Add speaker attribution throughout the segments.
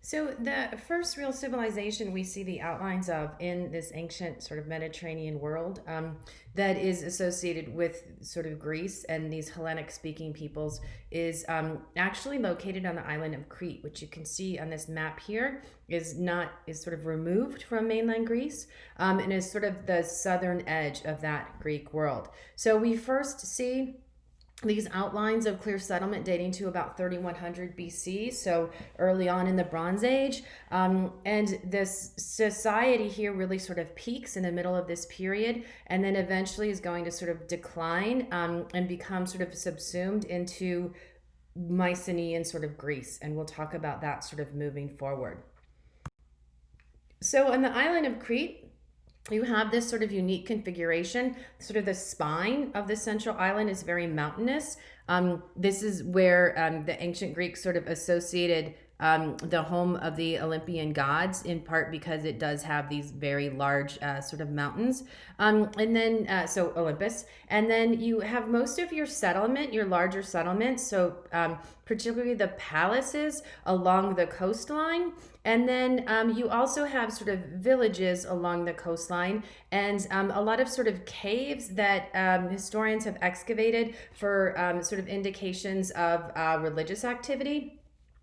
Speaker 1: So the first real civilization we see the outlines of in this ancient sort of Mediterranean world that is associated with sort of Greece and these Hellenic speaking peoples is actually located on the island of Crete, which you can see on this map here is sort of removed from mainland Greece and is sort of the southern edge of that Greek world. So we first see these outlines of clear settlement dating to about 3100 BC, so early on in the Bronze Age. And this society here really sort of peaks in the middle of this period and then eventually is going to sort of decline and become sort of subsumed into Mycenaean sort of Greece. And we'll talk about that sort of moving forward. So on the island of Crete, you have this sort of unique configuration. Sort of the spine of the central island is very mountainous. This is where the ancient Greeks sort of associated the home of the Olympian gods, in part because it does have these very large sort of mountains. And then, so Olympus. And then you have most of your settlement, your larger settlements, so particularly the palaces along the coastline. And then you also have sort of villages along the coastline and a lot of sort of caves that historians have excavated for sort of indications of religious activity.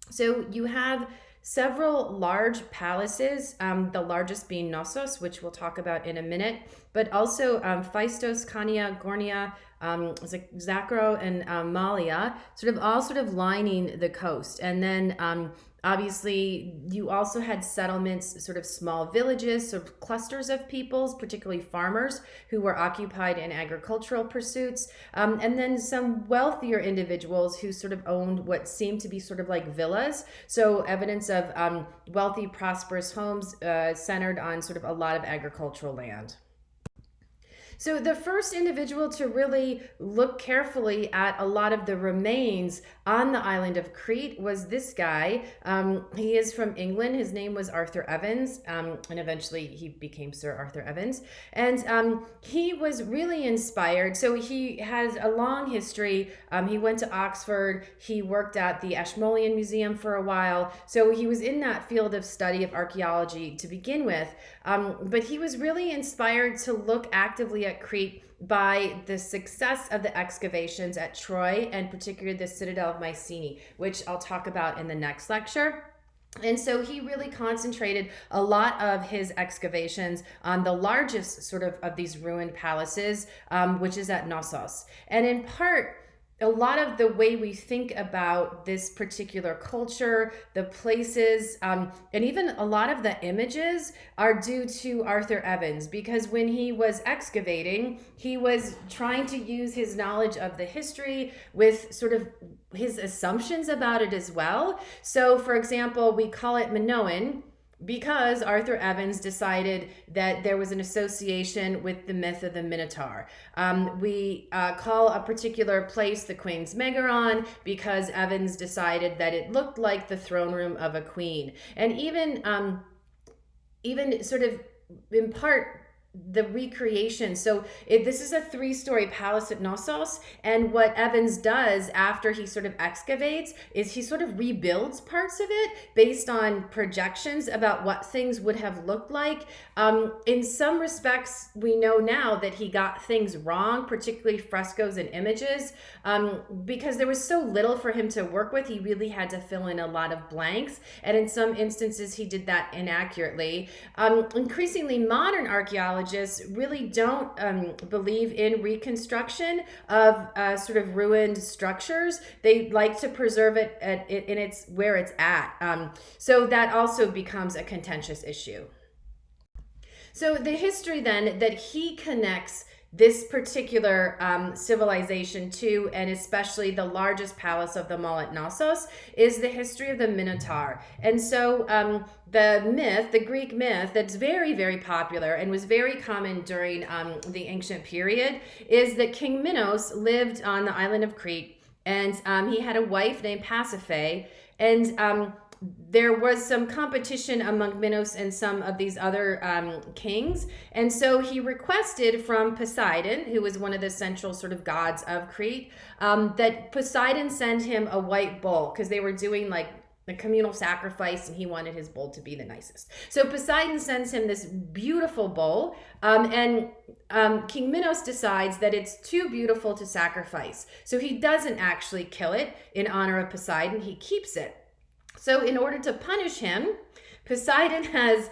Speaker 1: So you have several large palaces, the largest being Knossos, which we'll talk about in a minute, but also Phaistos, Khania, Gornia, Zakro, and Malia, sort of all sort of lining the coast. And then obviously, you also had settlements, sort of small villages, sort of clusters of peoples, particularly farmers who were occupied in agricultural pursuits, and then some wealthier individuals who sort of owned what seemed to be sort of like villas. So evidence of wealthy, prosperous homes centered on sort of a lot of agricultural land. So the first individual to really look carefully at a lot of the remains on the island of Crete was this guy. He is from England. His name was Arthur Evans, and eventually he became Sir Arthur Evans. And he was really inspired. So he has a long history. He went to Oxford. He worked at the Ashmolean Museum for a while. So he was in that field of study of archaeology to begin with. But he was really inspired to look actively at Crete by the success of the excavations at Troy and particularly the citadel of Mycenae, which I'll talk about in the next lecture. And so he really concentrated a lot of his excavations on the largest sort of these ruined palaces, which is at Knossos. And in part, a lot of the way we think about this particular culture, the places, and even a lot of the images are due to Arthur Evans, because when he was excavating, he was trying to use his knowledge of the history with sort of his assumptions about it as well. So, for example, we call it Minoan because Arthur Evans decided that there was an association with the myth of the Minotaur. We call a particular place the Queen's Megaron because Evans decided that it looked like the throne room of a queen. And even sort of in part, the recreation. So this is a 3-story palace at Knossos, and what Evans does after he sort of excavates is he sort of rebuilds parts of it based on projections about what things would have looked like. In some respects, we know now that he got things wrong, particularly frescoes and images, because there was so little for him to work with. He really had to fill in a lot of blanks, and in some instances he did that inaccurately. Increasingly modern archaeologists really don't believe in reconstruction of sort of ruined structures. They like to preserve it in its where it's at. So that also becomes a contentious issue. So the history then that he connects this particular civilization to, and especially the largest palace of them all at Knossos, is the history of the Minotaur. And so the Greek myth that's very, very popular and was very common during the ancient period is that King Minos lived on the island of Crete, and he had a wife named Pasiphae, and there was some competition among Minos and some of these other kings. And so he requested from Poseidon, who was one of the central sort of gods of Crete, that Poseidon send him a white bull, because they were doing like a communal sacrifice, and he wanted his bull to be the nicest. So Poseidon sends him this beautiful bull, and King Minos decides that it's too beautiful to sacrifice. So he doesn't actually kill it in honor of Poseidon, he keeps it. So in order to punish him, Poseidon has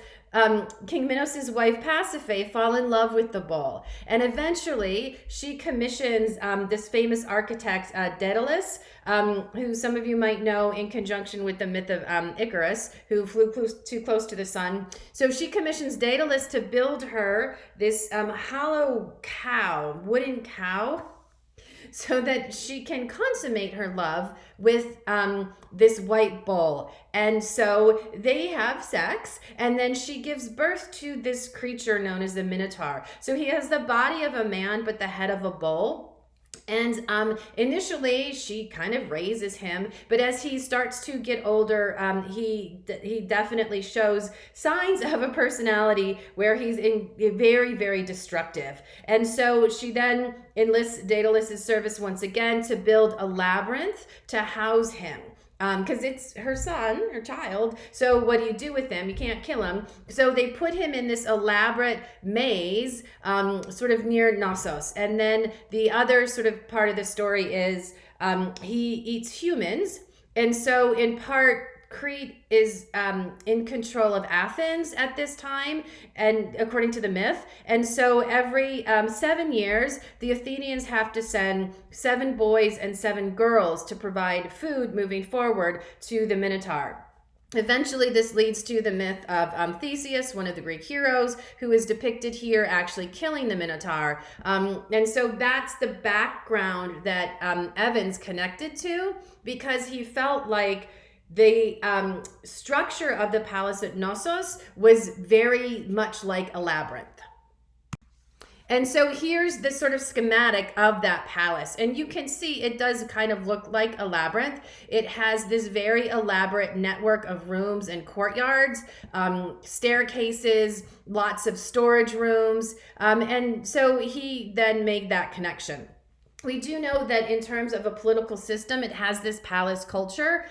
Speaker 1: King Minos' wife Pasiphae fall in love with the bull. And eventually she commissions this famous architect, Daedalus, who some of you might know in conjunction with the myth of Icarus, who flew too close to the sun. So she commissions Daedalus to build her this hollow cow, wooden cow, so that she can consummate her love with this white bull. And so they have sex, and then she gives birth to this creature known as the Minotaur. So he has the body of a man, but the head of a bull. And initially she kind of raises him, but as he starts to get older, he definitely shows signs of a personality where he's very, very destructive. And so she then enlists Daedalus' service once again to build a labyrinth to house him. Because it's her son, her child. So what do you do with him? You can't kill him. So they put him in this elaborate maze, sort of near Knossos. And then the other sort of part of the story is he eats humans. And so in part, Crete is in control of Athens at this time, and according to the myth. And so every 7 years, the Athenians have to send 7 boys and 7 girls to provide food moving forward to the Minotaur. Eventually, this leads to the myth of Theseus, one of the Greek heroes, who is depicted here actually killing the Minotaur. And so that's the background that Evans connected to, because he felt like the structure of the palace at Knossos was very much like a labyrinth. And so here's the sort of schematic of that palace. And you can see it does kind of look like a labyrinth. It has this very elaborate network of rooms and courtyards, staircases, lots of storage rooms. And so he then made that connection. We do know that in terms of a political system, it has this palace culture.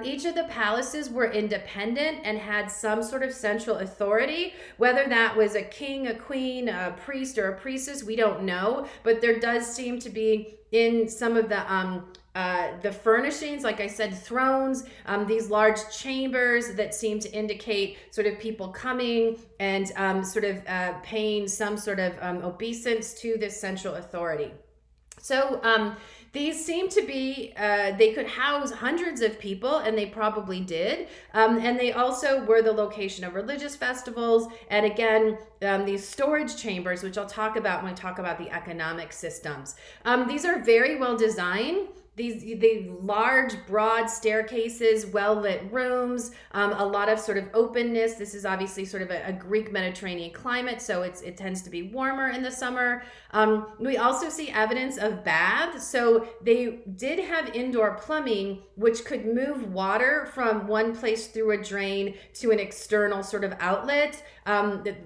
Speaker 1: Each of the palaces were independent and had some sort of central authority. Whether that was a king, a queen, a priest, or a priestess, we don't know. But there does seem to be in some of the furnishings, like I said, thrones, these large chambers that seem to indicate sort of people coming and sort of paying some sort of obeisance to this central authority. So these seem to be, they could house hundreds of people, and they probably did. And they also were the location of religious festivals. And again, these storage chambers, which I'll talk about when I talk about the economic systems. These are very well designed. These large, broad staircases, well-lit rooms, a lot of sort of openness. This is obviously sort of a Greek Mediterranean climate, so it tends to be warmer in the summer. We also see evidence of baths. So they did have indoor plumbing, which could move water from one place through a drain to an external sort of outlet.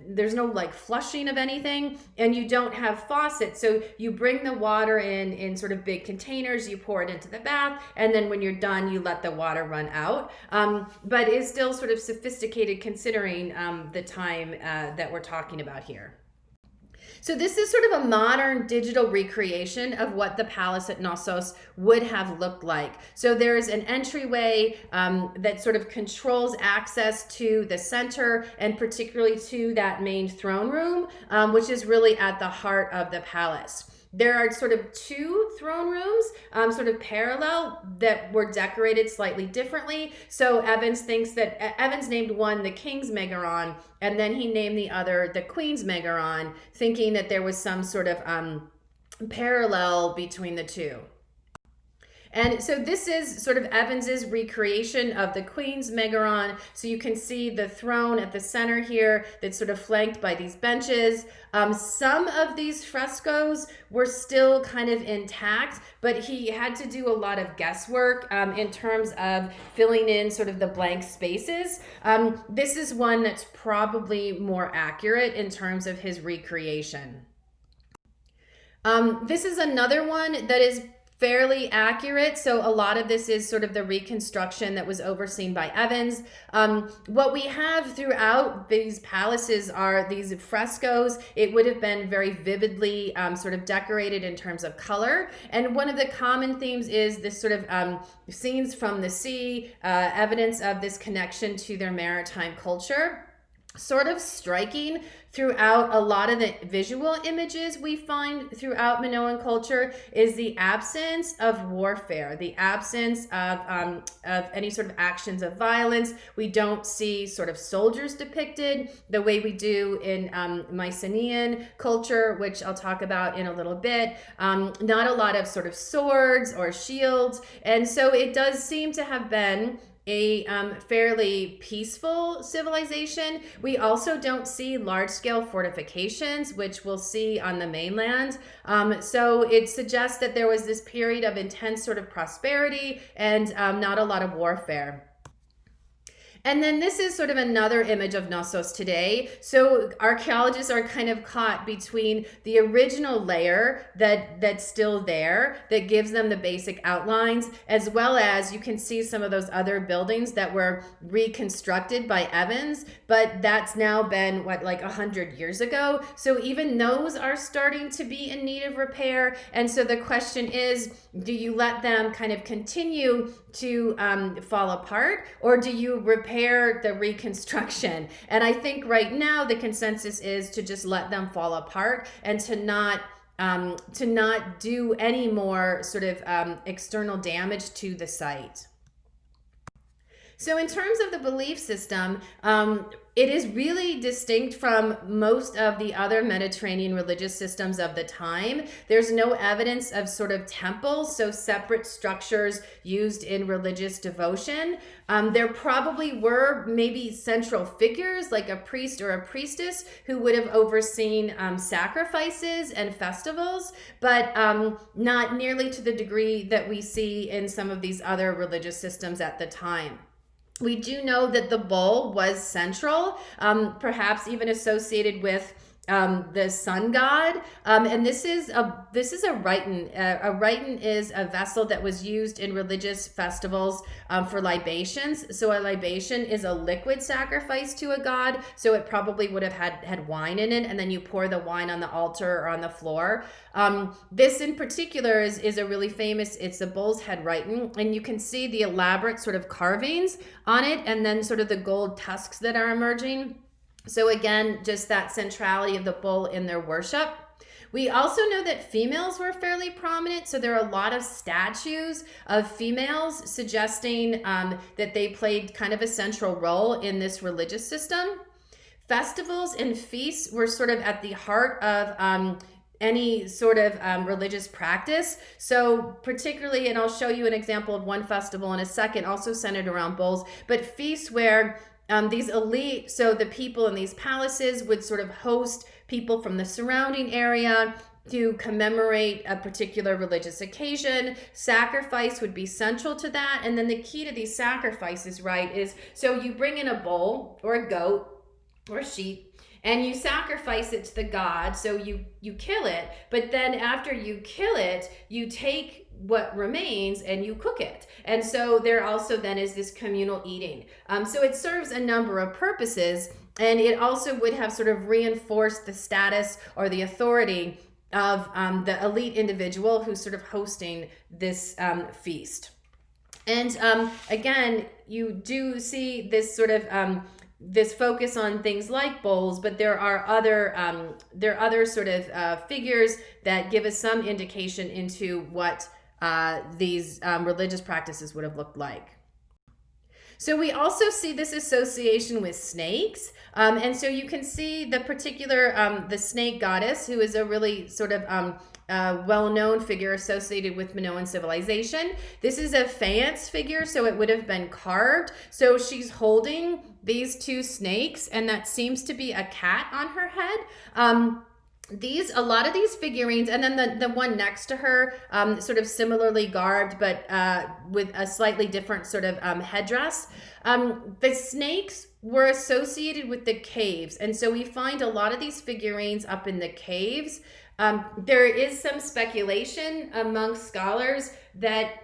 Speaker 1: There's no like flushing of anything, and you don't have faucets. So you bring the water in sort of big containers, you pour it into the bath, and then when you're done, you let the water run out. But it's still sort of sophisticated considering the time that we're talking about here. So this is sort of a modern digital recreation of what the palace at Knossos would have looked like. So there is an entryway that sort of controls access to the center, and particularly to that main throne room, which is really at the heart of the palace. There are sort of 2 throne rooms, sort of parallel, that were decorated slightly differently. So Evans named one the King's Megaron, and then he named the other the Queen's Megaron, thinking that there was some sort of parallel between the 2. And so this is sort of Evans's recreation of the Queen's Megaron. So you can see the throne at the center here that's sort of flanked by these benches. Some of these frescoes were still kind of intact, but he had to do a lot of guesswork in terms of filling in sort of the blank spaces. This is one that's probably more accurate in terms of his recreation. This is another one that is fairly accurate. So a lot of this is sort of the reconstruction that was overseen by Evans. What we have throughout these palaces are these frescoes. It would have been very vividly sort of decorated in terms of color. And one of the common themes is this sort of scenes from the sea, evidence of this connection to their maritime culture. Sort of striking throughout a lot of the visual images we find throughout Minoan culture is the absence of warfare, the absence of any sort of actions of violence. We don't see sort of soldiers depicted the way we do in Mycenaean culture, which I'll talk about in a little bit. Not a lot of sort of swords or shields. And so it does seem to have been a fairly peaceful civilization. We also don't see large-scale fortifications, which we'll see on the mainland. So it suggests that there was this period of intense sort of prosperity and not a lot of warfare. And then this is sort of another image of Knossos today. So archaeologists are kind of caught between the original layer that's still there, that gives them the basic outlines, as well as you can see some of those other buildings that were reconstructed by Evans, but that's now been, like 100 years ago. So even those are starting to be in need of repair. And so the question is, do you let them kind of continue to fall apart, or do you repair the reconstruction? And I think right now the consensus is to just let them fall apart and to not do any more sort of external damage to the site. So in terms of the belief system, it is really distinct from most of the other Mediterranean religious systems of the time. There's no evidence of sort of temples, so separate structures used in religious devotion. There probably were maybe central figures like a priest or a priestess who would have overseen sacrifices and festivals, but not nearly to the degree that we see in some of these other religious systems at the time. We do know that the bull was central, perhaps even associated with the sun god, and this is a rhyton. A rhyton is a vessel that was used in religious festivals for libations. So a libation is a liquid sacrifice to a god, so it probably would have had wine in it, and then you pour the wine on the altar or on the floor. This in particular is a really famous, it's a bull's head rhyton, and you can see the elaborate sort of carvings on it, and then sort of the gold tusks that are emerging. So again, just that centrality of the bull in their worship. We also know that females were fairly prominent. So there are a lot of statues of females suggesting that they played kind of a central role in this religious system. Festivals and feasts were sort of at the heart of any sort of religious practice. So particularly, and I'll show you an example of one festival in a second, also centered around bulls, but feasts where these elite, so the people in these palaces would sort of host people from the surrounding area to commemorate a particular religious occasion. Sacrifice would be central to that. And then the key to these sacrifices, right, is so you bring in a bull or a goat or a sheep, and you sacrifice it to the god. So you kill it, but then after you kill it, you take what remains and you cook it. And so there also then is this communal eating. So it serves a number of purposes, and it also would have sort of reinforced the status or the authority of the elite individual who's sort of hosting this feast. And again, you do see this sort of this focus on things like bowls, but there are other sort of figures that give us some indication into what these religious practices would have looked like. So we also see this association with snakes. And so you can see the particular, the snake goddess, who is a really sort of well-known figure associated with Minoan civilization. This is a faience figure, so it would have been carved. So she's holding these two snakes, and that seems to be a cat on her head. A lot of these figurines, and then the one next to her, sort of similarly garbed, but with a slightly different sort of headdress. The snakes were associated with the caves, and so we find a lot of these figurines up in the caves. There is some speculation among scholars that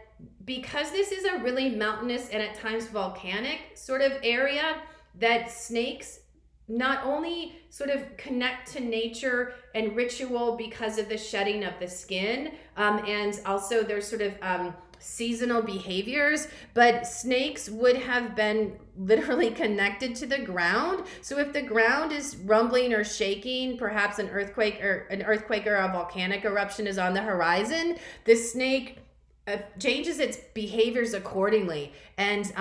Speaker 1: because this is a really mountainous and at times volcanic sort of area, that snakes not only sort of connect to nature and ritual because of the shedding of the skin, and also their sort of seasonal behaviors, but snakes would have been literally connected to the ground. So if the ground is rumbling or shaking, perhaps an earthquake or a volcanic eruption is on the horizon, the snake changes its behaviors accordingly. And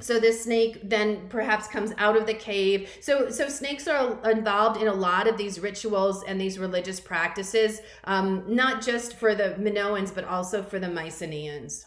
Speaker 1: so this snake then perhaps comes out of the cave. So snakes are involved in a lot of these rituals and these religious practices, not just for the Minoans, but also for the Mycenaeans.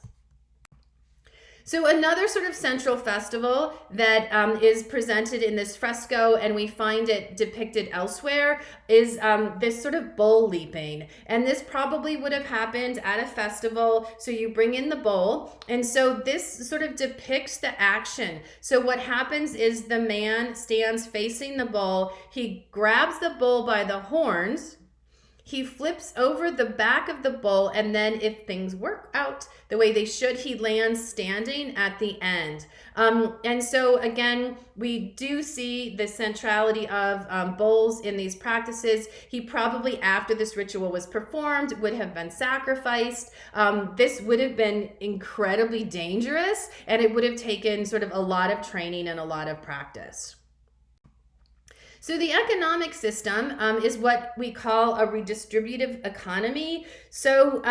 Speaker 1: So another sort of central festival that is presented in this fresco, and we find it depicted elsewhere, is this sort of bull leaping. And this probably would have happened at a festival. So you bring in the bull. And so this sort of depicts the action. So what happens is the man stands facing the bull. He grabs the bull by the horns. He flips over the back of the bull, and then if things work out the way they should, he lands standing at the end. And so again, we do see the centrality of bulls in these practices. He probably, after this ritual was performed, would have been sacrificed. This would have been incredibly dangerous, and it would have taken sort of a lot of training and a lot of practice. So the economic system is what we call a redistributive economy. So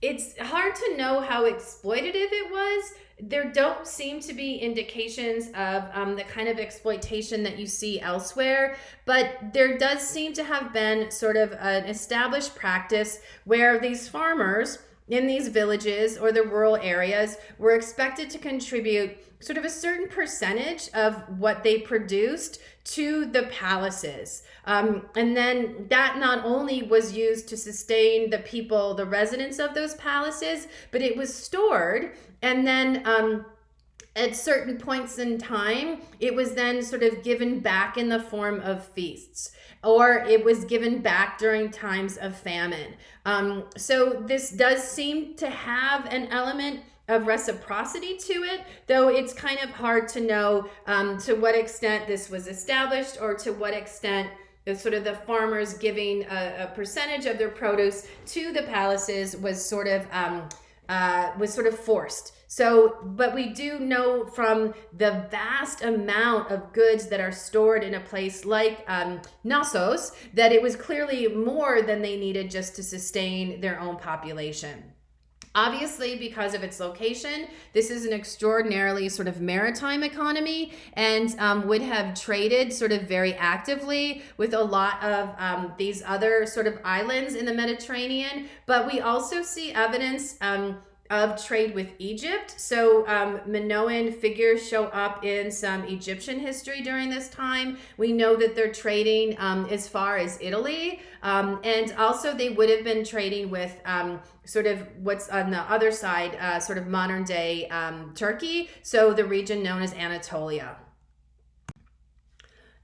Speaker 1: it's hard to know how exploitative it was. There don't seem to be indications of the kind of exploitation that you see elsewhere, but there does seem to have been sort of an established practice where these farmers in these villages or the rural areas were expected to contribute sort of a certain percentage of what they produced to the palaces. And then that not only was used to sustain the people, the residents of those palaces, but it was stored, and then at certain points in time, it was then sort of given back in the form of feasts, or it was given back during times of famine. So this does seem to have an element of reciprocity to it, though it's kind of hard to know to what extent this was established, or to what extent the sort of the farmers giving a percentage of their produce to the palaces was sort of forced. So, but we do know from the vast amount of goods that are stored in a place like Knossos that it was clearly more than they needed just to sustain their own population. Obviously, because of its location, this is an extraordinarily sort of maritime economy, and would have traded sort of very actively with a lot of these other sort of islands in the Mediterranean. But we also see evidence of trade with Egypt. So Minoan figures show up in some Egyptian history during this time. We know that they're trading as far as Italy. And also they would have been trading with sort of what's on the other side, sort of modern day Turkey. So the region known as Anatolia.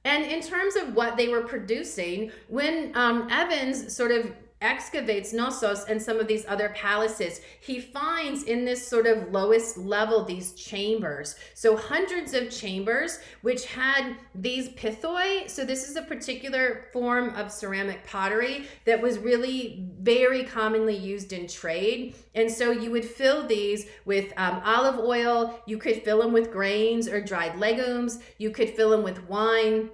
Speaker 1: And in terms of what they were producing, when Evans sort of excavates Knossos and some of these other palaces, he finds in this sort of lowest level these chambers. So hundreds of chambers which had these pithoi. So this is a particular form of ceramic pottery that was really very commonly used in trade. And so you would fill these with olive oil, you could fill them with grains or dried legumes, you could fill them with wine.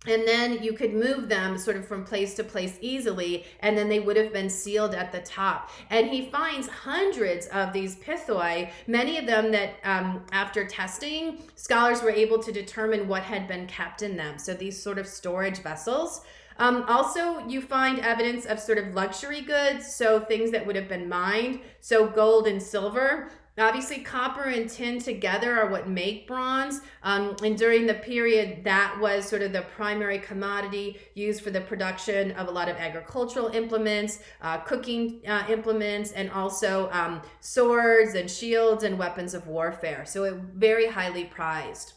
Speaker 1: And then you could move them sort of from place to place easily, and then they would have been sealed at the top. And he finds hundreds of these pithoi, many of them that after testing, scholars were able to determine what had been kept in them. So these sort of storage vessels. Also, you find evidence of sort of luxury goods, so things that would have been mined, so gold and silver. Obviously, copper and tin together are what make bronze. And during the period, that was sort of the primary commodity used for the production of a lot of agricultural implements, cooking implements, and also swords and shields and weapons of warfare. So it very highly prized.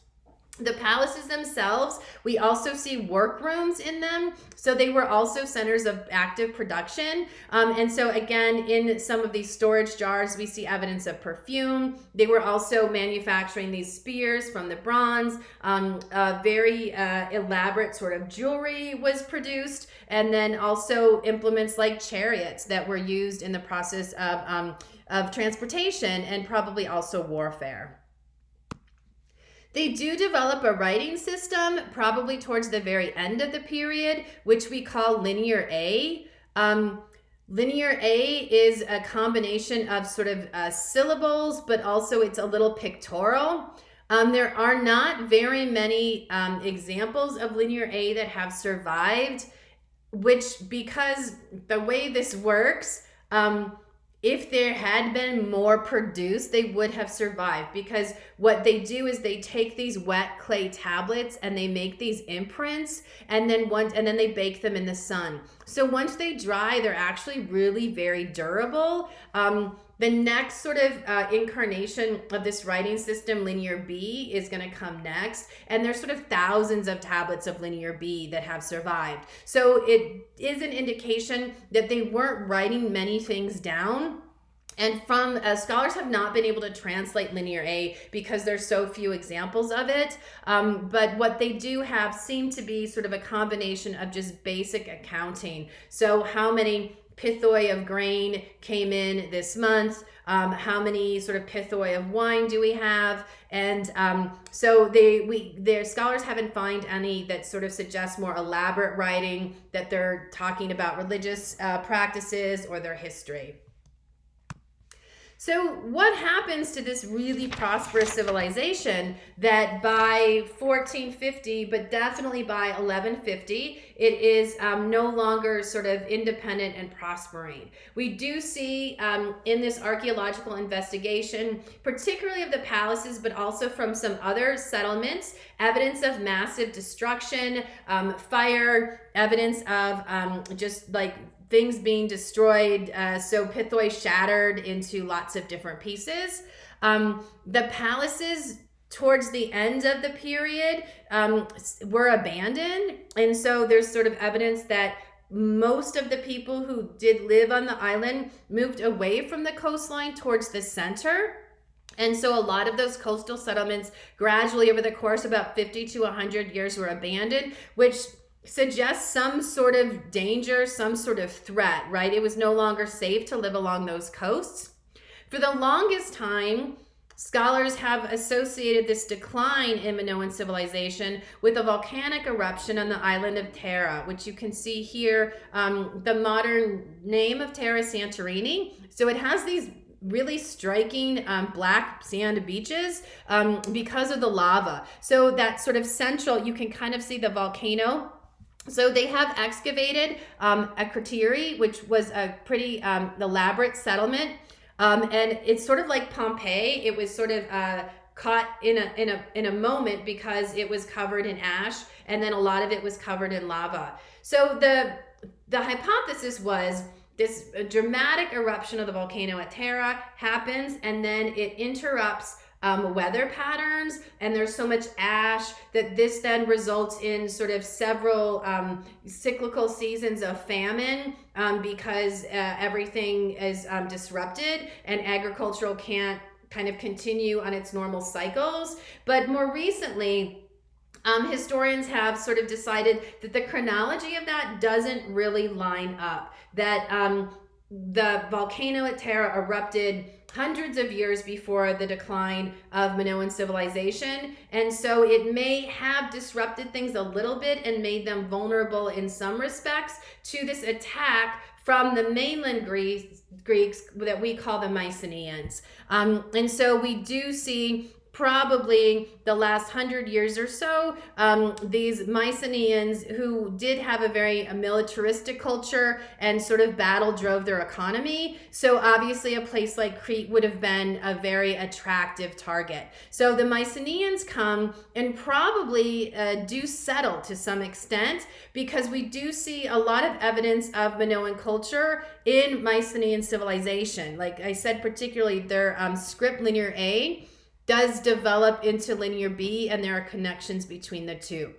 Speaker 1: The palaces themselves, we also see workrooms in them. So they were also centers of active production. And so again, in some of these storage jars, we see evidence of perfume. They were also manufacturing these spears from the bronze. Very elaborate sort of jewelry was produced. And then also implements like chariots that were used in the process of transportation and probably also warfare. They do develop a writing system probably towards the very end of the period, which we call Linear A. Linear A is a combination of sort of syllables, but also it's a little pictorial. There are not very many examples of Linear A that have survived, which, because the way this works, if there had been more produced, they would have survived, because what they do is they take these wet clay tablets and they make these imprints, and then they bake them in the sun. So once they dry, they're actually really very durable. The next sort of incarnation of this writing system, Linear B, is going to come next. And there's sort of thousands of tablets of Linear B that have survived. So it is an indication that they weren't writing many things down. And from scholars have not been able to translate Linear A because there's so few examples of it. But what they do have seem to be sort of a combination of just basic accounting. So how many pithoi of grain came in this month? How many sort of pithoi of wine do we have? And so their scholars haven't found any that sort of suggest more elaborate writing, that they're talking about religious practices or their history. So what happens to this really prosperous civilization that by 1450, but definitely by 1150, it is no longer sort of independent and prospering? We do see in this archaeological investigation, particularly of the palaces, but also from some other settlements, evidence of massive destruction, fire, evidence of just like things being destroyed, so pithoi shattered into lots of different pieces. The palaces towards the end of the period were abandoned, and so there's sort of evidence that most of the people who did live on the island moved away from the coastline towards the center. And so a lot of those coastal settlements gradually over the course of about 50 to 100 years were abandoned, which suggests some sort of danger, some sort of threat, right? It was no longer safe to live along those coasts. For the longest time, scholars have associated this decline in Minoan civilization with a volcanic eruption on the island of Terra, which you can see here, the modern name of Terra Santorini. So it has these really striking black sand beaches because of the lava. So that sort of central, you can kind of see the volcano. So they have excavated a cratere, which was a pretty elaborate settlement, and it's sort of like Pompeii. It was sort of caught in a moment because it was covered in ash, and then a lot of it was covered in lava. So the hypothesis was this dramatic eruption of the volcano at Terra happens, and then it interrupts weather patterns, and there's so much ash that this then results in sort of several cyclical seasons of famine because everything is disrupted and agricultural can't kind of continue on its normal cycles. But more recently, historians have sort of decided that the chronology of that doesn't really line up, that the volcano at Terra erupted hundreds of years before the decline of Minoan civilization. And so it may have disrupted things a little bit and made them vulnerable in some respects to this attack from the mainland Greeks that we call the Mycenaeans. And so we do see probably the last 100 years or so, these Mycenaeans who did have a very militaristic culture and sort of battle drove their economy. So obviously a place like Crete would have been a very attractive target. So the Mycenaeans come and probably do settle to some extent, because we do see a lot of evidence of Minoan culture in Mycenaean civilization. Like I said, particularly their script Linear A does develop into linear B, and there are connections between the two.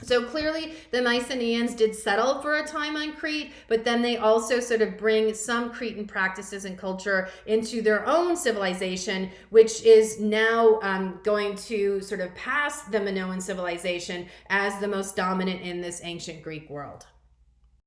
Speaker 1: So clearly the Mycenaeans did settle for a time on Crete, but then they also sort of bring some Cretan practices and culture into their own civilization, which is now going to sort of pass the Minoan civilization as the most dominant in this ancient Greek world.